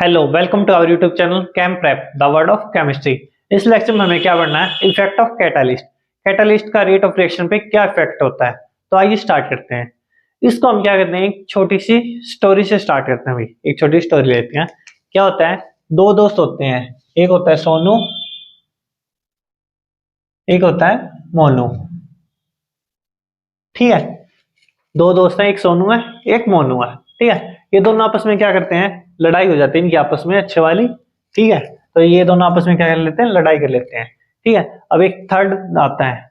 Hello, welcome to our YouTube channel Chem Prep the world of chemistry. इस lecture में हमें क्या पढ़ना है? Effect of catalyst. कैटालिस्ट का रेट ऑफ रिएक्शन पे क्या इफेक्ट होता है। तो आइए स्टार्ट करते हैं। इसको हम क्या करते हैं, एक छोटी सी स्टोरी से स्टार्ट करते हैं। भाई एक छोटी स्टोरी लेते हैं। क्या होता है, दो दोस्त होते हैं, एक होता है सोनू, एक होता है मोनू। ठीक है, दो दोस्त हैं, एक सोनू है एक मोनू है। ठीक है, ये दोनों आपस में क्या करते हैं, लड़ाई हो जाती है इनकी आपस में अच्छे वाली। ठीक है, तो ये दोनों आपस में क्या कर लेते हैं, लड़ाई कर लेते हैं। ठीक है, अब एक थर्ड आता है,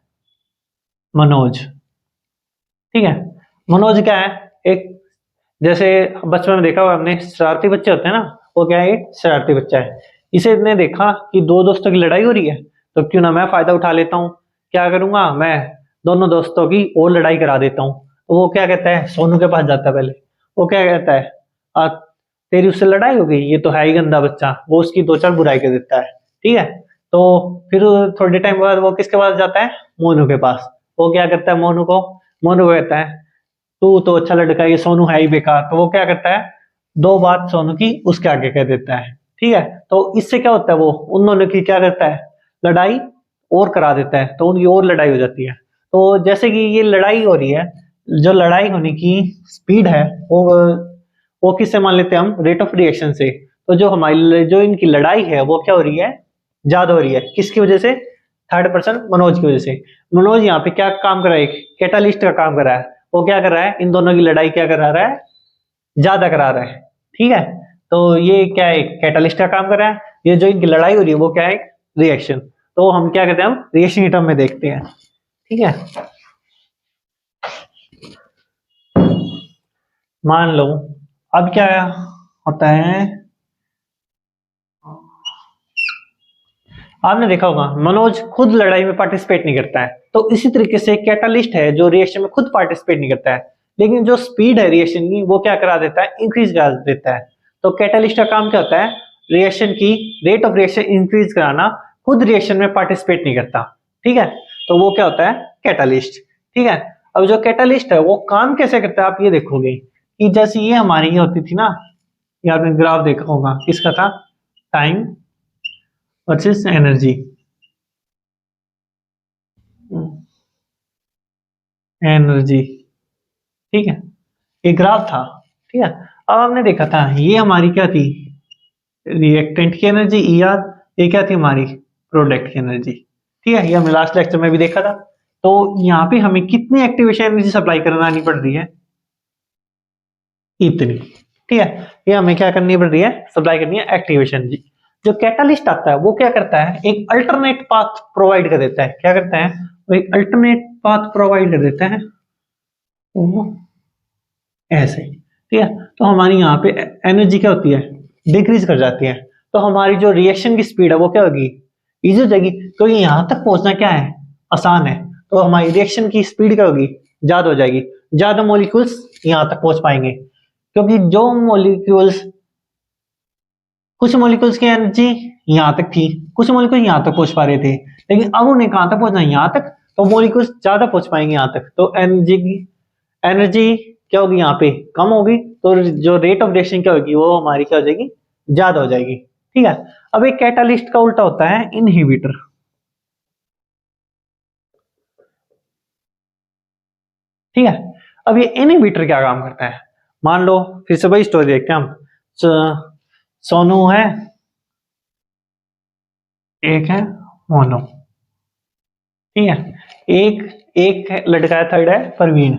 मनोज। ठीक है, मनोज क्या है, एक जैसे बचपन में देखा होगा हमने, शरारती बच्चे होते हैं ना, वो क्या है, एक शरारती बच्चा है। इसे ने देखा कि दो दोस्तों की लड़ाई हो रही है, तो क्यों ना मैं फायदा उठा लेता हूँ। क्या करूंगा मैं, दोनों दोस्तों की और लड़ाई करा देता हूँ। तो वो क्या कहता है, सोनू के पास जाता है पहले। वो क्या कहता है, आ, तेरी उससे लड़ाई हो गई, ये तो है ही गंदा बच्चा। वो उसकी दो चार बुराई कर देता है। ठीक है, तो फिर थोड़े टाइम बाद वो किसके पास जाता है, मोनू के पास। वो क्या करता है, मोनू को कहता है, तू तो अच्छा लड़का है, ये सोनू है ही बेकार। तो वो क्या करता है, दो बात सोनू की उसके आगे कह देता है। ठीक है, तो इससे क्या होता है, वो उन दोनों की क्या करता है, लड़ाई और करा देता है। तो उनकी और लड़ाई हो जाती है। तो जैसे कि ये लड़ाई हो रही है, जो लड़ाई होने की स्पीड है वो किससे मान लेते हैं हम, रेट ऑफ रिएक्शन से। तो जो हमारी जो इनकी लड़ाई है वो क्या हो रही है, ज्यादा हो रही है। किसकी वजह से, थर्ड पर्सन मनोज की वजह से। मनोज यहाँ पे क्या काम कर रहा है, कैटालिस्ट का काम कर रहा है। वो क्या कर रहा है, इन दोनों की लड़ाई क्या करा रहा है, ज्यादा करा रहा है। ठीक है, तो ये क्या है, कैटालिस्ट का काम कर रहा है। ये जो इनकी लड़ाई हो रही है वो क्या है, रिएक्शन। तो हम क्या कहते हैं, हम रिएक्शन की टर्म में देखते हैं। ठीक है, मान लो अब क्या होता है, आपने देखा होगा मनोज खुद लड़ाई में पार्टिसिपेट नहीं करता है। तो इसी तरीके से कैटालिस्ट है जो रिएक्शन में खुद पार्टिसिपेट नहीं करता है, लेकिन जो स्पीड है रिएक्शन की वो क्या करा देता है, इंक्रीज करा देता है। तो कैटालिस्ट का काम क्या होता है, रिएक्शन की रेट ऑफ रिएक्शन इंक्रीज कराना, खुद रिएक्शन में पार्टिसिपेट नहीं करता। ठीक है, तो वो क्या होता है, कैटालिस्ट। ठीक है, अब जो कैटालिस्ट है वो काम कैसे करता है, आप ये देखोगे कि जैसे ये हमारी ये होती थी ना, ये आपने ग्राफ देखा होगा, किसका था, टाइम वर्सेस एनर्जी। एनर्जी, ठीक है, एक ग्राफ था। ठीक है, अब हमने देखा था ये हमारी क्या थी, रिएक्टेंट की एनर्जी ई आर, ये क्या थी हमारी, प्रोडक्ट की एनर्जी। ठीक है, ये हमने लास्ट लेक्चर में भी देखा था। तो यहाँ पे हमें कितनी एक्टिवेशन एनर्जी सप्लाई करानी पड़ रही है, इतनी। ठीक है, ये हमें क्या करनी पड़ रही है, सप्लाई करनी है एक्टिवेशन एनर्जी। जो कैटालिस्ट आता है वो क्या करता है, एक अल्टरनेट पाथ प्रोवाइड कर देता है। क्या करता है, वो एक अल्टरनेट पाथ प्रोवाइड कर देता है, वो ऐसे। ठीक है, तो हमारी यहाँ पे एनर्जी क्या होती है, डिक्रीज कर जाती है। तो हमारी जो रिएक्शन की स्पीड है वो क्या होगी, इजी हो जाएगी, क्योंकि यहाँ तक पहुंचना क्या है, आसान है। तो हमारी रिएक्शन की स्पीड क्या होगी, ज्यादा हो जाएगी। ज्यादा मॉलिक्यूल्स यहाँ तक पहुंच पाएंगे, क्योंकि जो मॉलिक्यूल्स, कुछ मॉलिक्यूल्स की एनर्जी यहाँ तक थी, कुछ मॉलिक्यूल यहाँ तक पहुंच पा रहे थे, लेकिन अब उन्हें कहां तक पहुंचना है, यहाँ तक। तो मॉलिक्यूल्स ज्यादा पहुंच पाएंगे यहाँ तक, तो एनर्जी क्या होगी, यहाँ पे कम होगी। तो जो रेट ऑफ रिएक्शन क्या होगी, वो हमारी क्या हो जाएगी, ज्यादा हो जाएगी। ठीक है, अब एक कैटालिस्ट का उल्टा होता है इनहिबिटर। ठीक है, अब ये इनहिबिटर क्या काम करता है, मान लो फिर से वही स्टोरी देखते हैं हम। सोनू है, एक है मोनू। ठीक है, एक एक लड़का है, थर्ड है परवीन।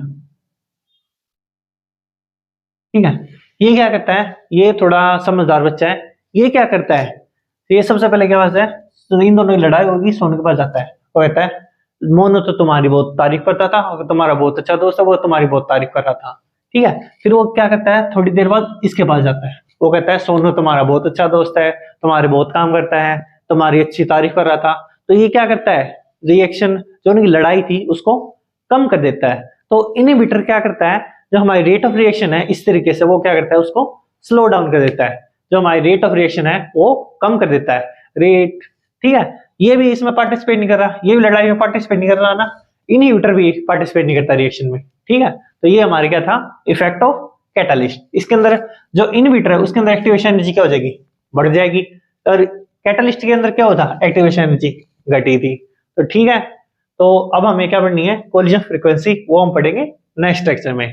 ठीक है, ये क्या करता है, ये थोड़ा समझदार बच्चा है। ये क्या करता है, ये सबसे पहले क्या बात है, तो इन दोनों की लड़ाई होगी, सोनू के पास जाता है। वो कहता है, मोनू तो तुम्हारी बहुत तारीफ करता था, और तुम्हारा बहुत अच्छा दोस्त है, वो तुम्हारी बहुत तारीफ कर रहा था। ठीक है, फिर वो क्या करता है, थोड़ी देर बाद इसके पास जाता है। वो कहता है, सोनू तुम्हारा बहुत अच्छा दोस्त है, तुम्हारे बहुत काम करता है, तुम्हारी अच्छी तारीफ कर रहा था। तो ये क्या करता है, रिएक्शन जो उनकी लड़ाई थी उसको कम कर देता है। तो इनहिबिटर क्या करता है, जो हमारी रेट ऑफ रिएक्शन है इस तरीके से वो क्या करता है, उसको स्लो डाउन कर देता है। जो हमारी रेट ऑफ रिएक्शन है वो कम कर देता है, रेट। ठीक है, ये भी इसमें पार्टिसिपेट नहीं कर रहा, ये भी लड़ाई में पार्टिसिपेट नहीं कर रहा ना, इनहिबिटर भी पार्टिसिपेट नहीं करता रिएक्शन में। ठीक है, तो ये हमारे क्या था, इफेक्ट ऑफ कैटालिस्ट। इसके अंदर जो इनहिबिटर है उसके अंदर एक्टिवेशन एनर्जी क्या हो जाएगी, बढ़ जाएगी, और कैटालिस्ट के अंदर क्या होता, एक्टिवेशन एनर्जी घटी थी। तो ठीक है, तो अब हमें क्या पढ़नी है, कोलिजन फ्रीक्वेंसी, वो हम पढ़ेंगे नेक्स्ट लेक्चर में।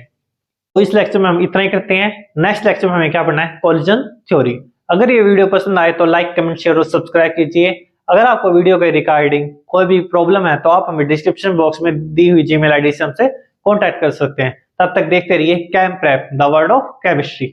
तो इस लेक्चर में हम इतना ही करते हैं। नेक्स्ट लेक्चर में हमें क्या पढ़ना है, कोलिजन थ्योरी। अगर ये वीडियो पसंद आए तो लाइक, कमेंट, शेयर और सब्सक्राइब कीजिए। अगर आपको वीडियो के रिगार्डिंग कोई भी प्रॉब्लम है तो आप हमें डिस्क्रिप्शन बॉक्स में दी हुई जीमेल आईडी से हमसे कॉन्टैक्ट कर सकते हैं। तब तक देखते रहिए Chem Prep, the world of chemistry.